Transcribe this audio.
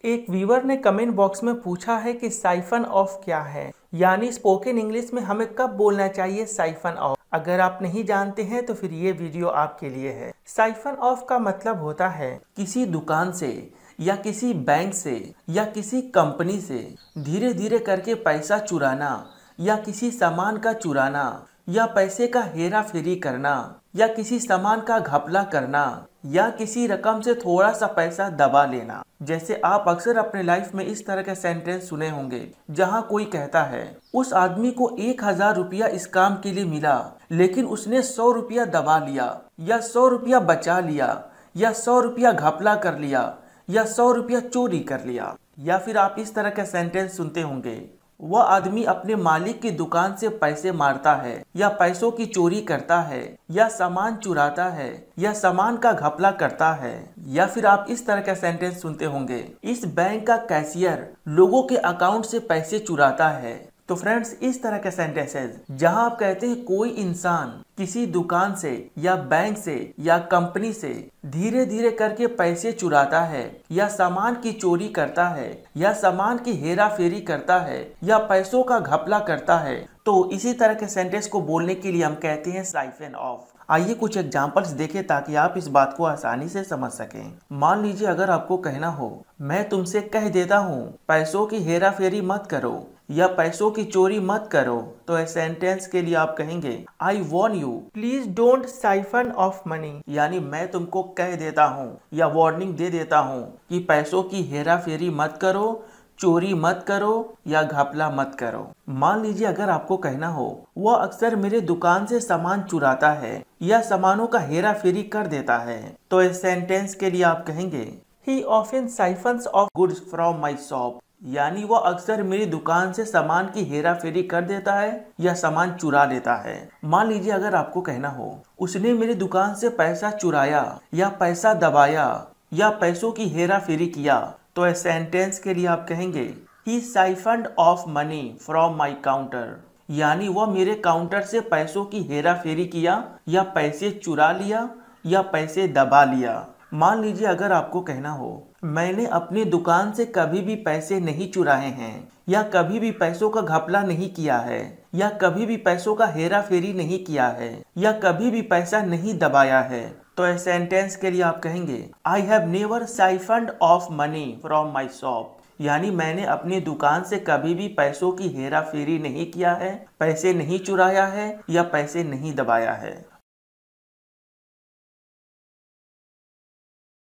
एक व्यूअर ने comment box में पूछा है कि साइफन ऑफ क्या है, यानी स्पोकन इंग्लिश में हमें कब बोलना चाहिए साइफन ऑफ। अगर आप नहीं जानते हैं तो फिर ये वीडियो आपके लिए है। साइफन ऑफ का मतलब होता है किसी दुकान से या किसी बैंक से या किसी कंपनी से धीरे धीरे करके पैसा चुराना या किसी सामान का चुराना या पैसे का हेरा फेरी करना या किसी सामान का घपला करना या किसी रकम से थोड़ा सा पैसा दबा लेना। जैसे आप अक्सर अपने लाइफ में इस तरह के सेंटेंस सुने होंगे जहां कोई कहता है उस आदमी को 1000 रुपया इस काम के लिए मिला लेकिन उसने 100 रुपया दबा लिया या 100 रुपया बचा लिया या 100 रुपया घपला कर लिया या 100 रुपया चोरी कर लिया। या फिर आप इस तरह के सेंटेंस सुनते होंगे वह आदमी अपने मालिक की दुकान से पैसे मारता है या पैसों की चोरी करता है या सामान चुराता है या सामान का घपला करता है। या फिर आप इस तरह का सेंटेंस सुनते होंगे इस बैंक का कैशियर लोगों के अकाउंट से पैसे चुराता है। तो फ्रेंड्स, इस तरह के सेंटेंसेस जहां आप कहते हैं कोई इंसान किसी दुकान से या बैंक से या कंपनी से धीरे धीरे करके पैसे चुराता है या सामान की चोरी करता है या सामान की हेरा फेरी करता है या पैसों का घपला करता है, तो इसी तरह के सेंटेंस को बोलने के लिए हम कहते हैं साइफन ऑफ। आइए कुछ एग्जांपल्स देखें ताकि आप इस बात को आसानी से समझ सकें। मान लीजिए अगर आपको कहना हो मैं तुमसे कह देता हूँ पैसों की हेरा फेरी मत करो या पैसों की चोरी मत करो, तो इस सेंटेंस के लिए आप कहेंगे I warn you please don't siphon off money, यानी मैं तुमको कह देता हूँ या वार्निंग दे देता हूँ कि पैसों की हेरा फेरी मत करो, चोरी मत करो या घपला मत करो। मान लीजिए अगर आपको कहना हो वह अक्सर मेरे दुकान से सामान चुराता है या सामानों का हेरा फेरी कर देता है, तो इस सेंटेंस के लिए आप कहेंगे he often siphons off goods from my shop, यानी वो अक्सर मेरी दुकान से सामान की हेरा फेरी कर देता है या सामान चुरा लेता है। मान लीजिए अगर आपको कहना हो उसने मेरी दुकान से पैसा चुराया या पैसा दबाया या पैसों की हेरा फेरी किया, तो इस सेंटेंस के लिए आप कहेंगे he siphoned off money from my counter, यानी वह मेरे काउंटर से पैसों की हेरा फेरी किया या पैसे चुरा लिया या पैसे दबा लिया। मान लीजिए अगर आपको कहना हो मैंने अपनी दुकान से कभी भी पैसे नहीं चुराए हैं या कभी भी पैसों का घपला नहीं किया है या कभी भी पैसों का हेरा फेरी नहीं किया है या कभी भी पैसा नहीं दबाया है, तो इस सेंटेंस के लिए आप कहेंगे I have never siphoned off money from my shop, यानी मैंने अपनी दुकान से कभी भी पैसों की हेरा फेरी नहीं किया है, पैसे नहीं चुराया है या पैसे नहीं दबाया है।